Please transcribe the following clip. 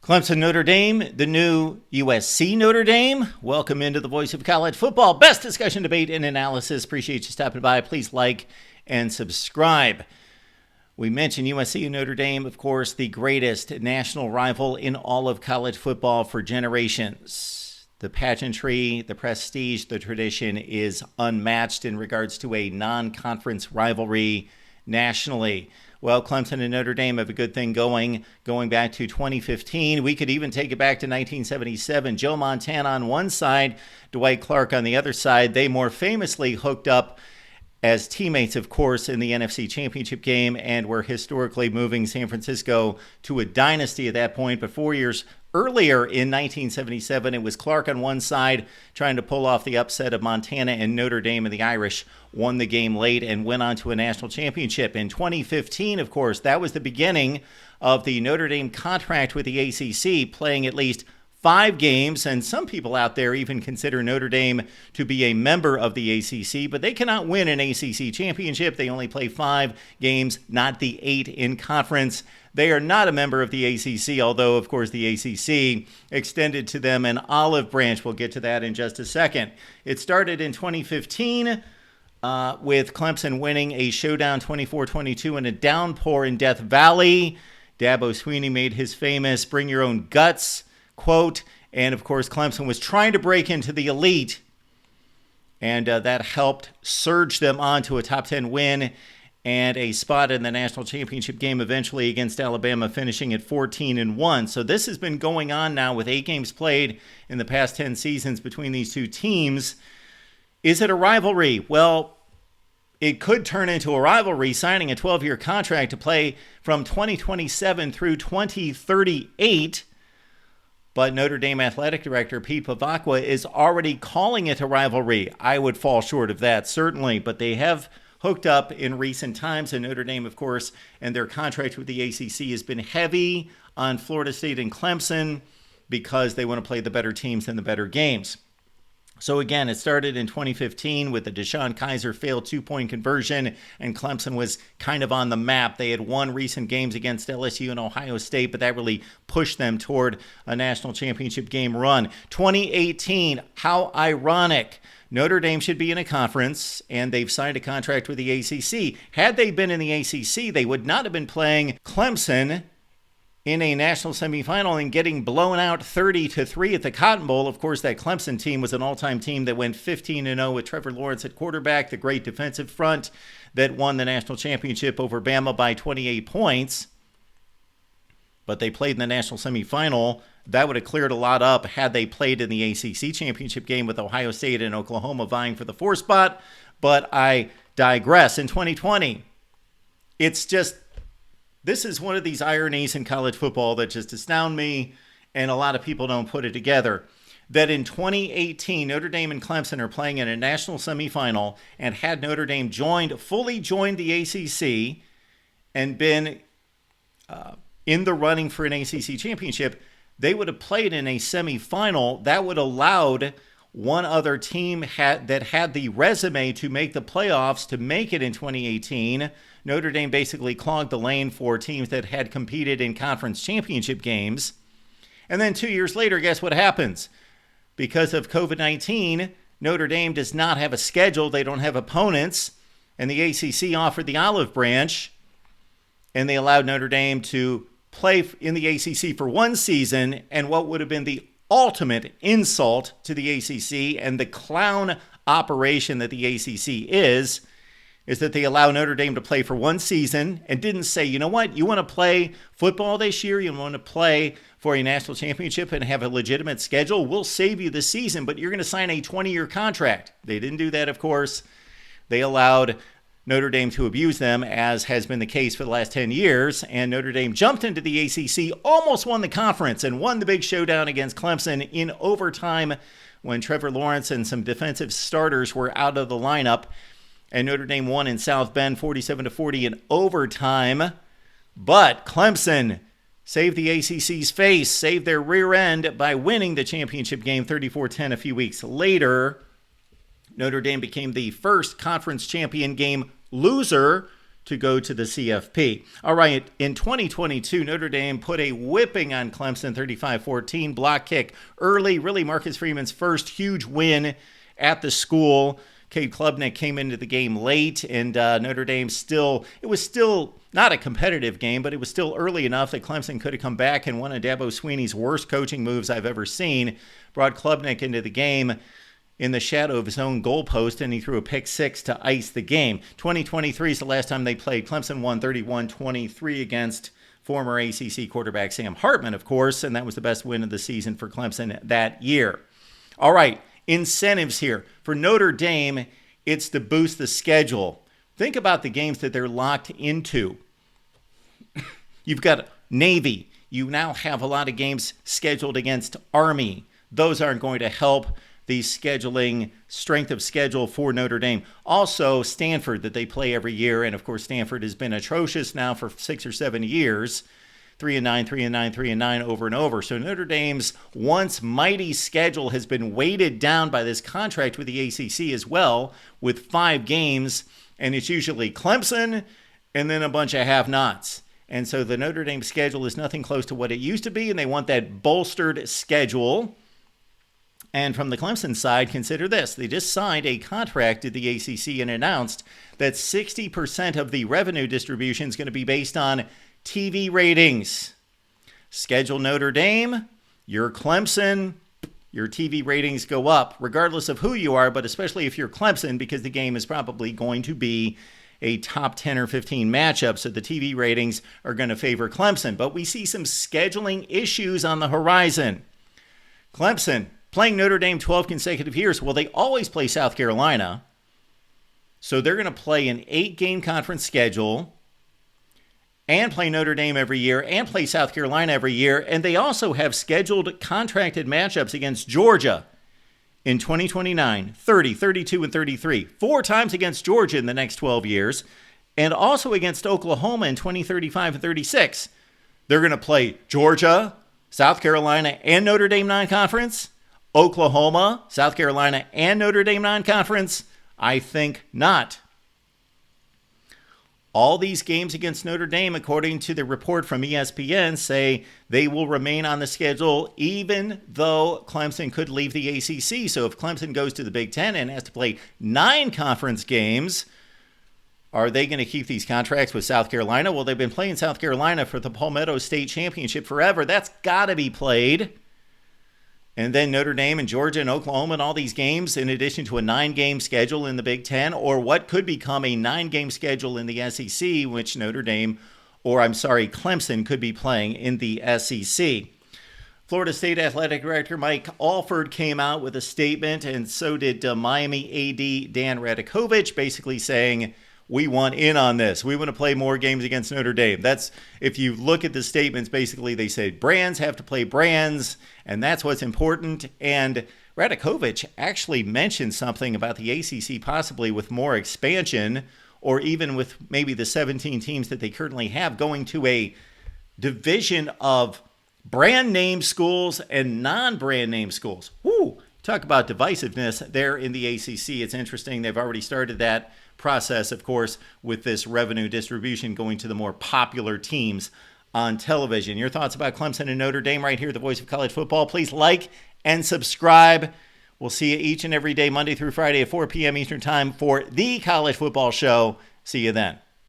Clemson, Notre Dame, the new USC Notre Dame. Welcome into the voice of college football. Best discussion, debate, and analysis. Appreciate you stopping by. Please like and subscribe. We mentioned USC and Notre Dame, of course, the greatest national rival in all of college football for generations. The pageantry, the prestige, the tradition is unmatched in regards to a non-conference rivalry nationally. Well, Clemson and Notre Dame have a good thing going back to 2015. We could even take it back to 1977. Joe Montana on one side, Dwight Clark on the other side. They more famously hooked up as teammates, of course, in the NFC Championship game and were historically moving San Francisco to a dynasty at that point. But 4 years earlier in 1977, it was Clark on one side trying to pull off the upset of Montana and Notre Dame, and the Irish won the game late and went on to a national championship. In 2015, of course, that was the beginning of the Notre Dame contract with the ACC, playing at least 5 games, and some people out there even consider Notre Dame to be a member of the ACC, but they cannot win an ACC championship. They only play 5 games, not the 8 in conference. They are not a member of the ACC, although, of course, the ACC extended to them an olive branch. We'll get to that in just a second. It started in 2015 with Clemson winning a showdown 24-22 in a downpour in Death Valley. Dabo Swinney made his famous "bring your own guts" quote, and of course Clemson was trying to break into the elite, and that helped surge them on to a top 10 win and a spot in the national championship game eventually against Alabama, finishing at 14-1. So this has been going on now with 8 games played in the past 10 seasons between these two teams. Is it a rivalry? Well, it could turn into a rivalry, signing a 12-year contract to play from 2027 through 2038. But Notre Dame athletic director Pete Pavakwa is already calling it a rivalry. I would fall short of that, certainly, but they have hooked up in recent times. And Notre Dame, of course, and their contract with the ACC has been heavy on Florida State and Clemson because they want to play the better teams and the better games. So again, it started in 2015 with the Deshaun Kaiser failed 2-point conversion, and Clemson was kind of on the map. They had won recent games against LSU and Ohio State, but that really pushed them toward a national championship game run. 2018, how ironic. Notre Dame should be in a conference, and they've signed a contract with the ACC. Had they been in the ACC, they would not have been playing Clemson in a national semifinal and getting blown out 30-3 at the Cotton Bowl. Of course, that Clemson team was an all-time team that went 15-0 with Trevor Lawrence at quarterback, the great defensive front that won the national championship over Bama by 28 points. But they played in the national semifinal. That would have cleared a lot up had they played in the ACC championship game with Ohio State and Oklahoma vying for the 4th spot. But I digress. In 2020, this is one of these ironies in college football that just astound me, and a lot of people don't put it together, that in 2018, Notre Dame and Clemson are playing in a national semifinal, and had Notre Dame fully joined the ACC and been in the running for an ACC championship, they would have played in a semifinal. That would have allowed one other team that had the resume to make the playoffs to make it in 2018. Notre Dame basically clogged the lane for teams that had competed in conference championship games. And then 2 years later, guess what happens? Because of COVID-19, Notre Dame does not have a schedule. They don't have opponents. And the ACC offered the olive branch, and they allowed Notre Dame to play in the ACC for 1 season, and what would have been the ultimate insult to the ACC and the clown operation that the ACC is that they allow Notre Dame to play for 1 season and didn't say, you know what, you want to play football this year, you want to play for a national championship and have a legitimate schedule, we'll save you the season, but you're going to sign a 20-year contract. They didn't do that, of course. They allowed Notre Dame to abuse them, as has been the case for the last 10 years, and Notre Dame jumped into the ACC, almost won the conference, and won the big showdown against Clemson in overtime when Trevor Lawrence and some defensive starters were out of the lineup, and Notre Dame won in South Bend 47-40 in overtime. But Clemson saved the ACC's face, saved their rear end by winning the championship game 34-10 a few weeks later. Notre Dame became the first conference champion game loser to go to the CFP. All right, in 2022, Notre Dame put a whipping on Clemson, 35-14, block kick early, really Marcus Freeman's first huge win at the school. Cade Klubnik came into the game late, and Notre Dame it was still not a competitive game, but it was still early enough that Clemson could have come back, and one of Dabo Swinney's worst coaching moves I've ever seen brought Klubnik into the game in the shadow of his own goalpost, and he threw a pick six to ice the game. 2023 is the last time they played. Clemson won 31-23 against former ACC quarterback Sam Hartman, of course, and that was the best win of the season for Clemson that year. All right, incentives here. For Notre Dame, it's to boost the schedule. Think about the games that they're locked into. You've got Navy. You now have a lot of games scheduled against Army. Those aren't going to help the scheduling strength of schedule for Notre Dame. Also, Stanford that they play every year, and of course Stanford has been atrocious now for 6 or 7 years. 3-9, 3-9, 3-9 over and over. So Notre Dame's once mighty schedule has been weighted down by this contract with the ACC as well, with 5 games, and it's usually Clemson and then a bunch of have-nots. And so the Notre Dame schedule is nothing close to what it used to be, and they want that bolstered schedule. And from the Clemson side, consider this. They just signed a contract to the ACC and announced that 60% of the revenue distribution is going to be based on TV ratings. Schedule Notre Dame, you're Clemson, your TV ratings go up, regardless of who you are, but especially if you're Clemson, because the game is probably going to be a top 10 or 15 matchup, so the TV ratings are going to favor Clemson. But we see some scheduling issues on the horizon. Clemson playing Notre Dame 12 consecutive years. Well, they always play South Carolina. So they're going to play an 8-game conference schedule and play Notre Dame every year and play South Carolina every year. And they also have scheduled contracted matchups against Georgia in 2029, 30, 32, and 33. 4 times against Georgia in the next 12 years. And also against Oklahoma in 2035 and 36. They're going to play Georgia, South Carolina, and Notre Dame non-conference. Oklahoma, South Carolina, and Notre Dame non-conference? I think not. All these games against Notre Dame, according to the report from ESPN, say they will remain on the schedule even though Clemson could leave the ACC. So if Clemson goes to the Big Ten and has to play 9 conference games, are they going to keep these contracts with South Carolina? Well, they've been playing South Carolina for the Palmetto State Championship forever. That's got to be played. And then Notre Dame and Georgia and Oklahoma and all these games in addition to a 9-game schedule in the Big Ten, or what could become a 9-game schedule in the SEC, which Clemson could be playing in the SEC. Florida State Athletic Director Mike Alford came out with a statement, and so did Miami AD Dan Radakovich, basically saying, we want in on this. We want to play more games against Notre Dame. That's, if you look at the statements, basically they say brands have to play brands, and that's what's important. And Radakovich actually mentioned something about the ACC possibly with more expansion, or even with maybe the 17 teams that they currently have going to a division of brand name schools and non-brand name schools. Woo! Talk about divisiveness there in the ACC. It's interesting. They've already started that process, of course, with this revenue distribution going to the more popular teams on television. Your thoughts about Clemson and Notre Dame right here, the Voice of College Football. Please like and subscribe. We'll see you each and every day, Monday through Friday at 4 p.m. Eastern Time for the College Football Show. See you then.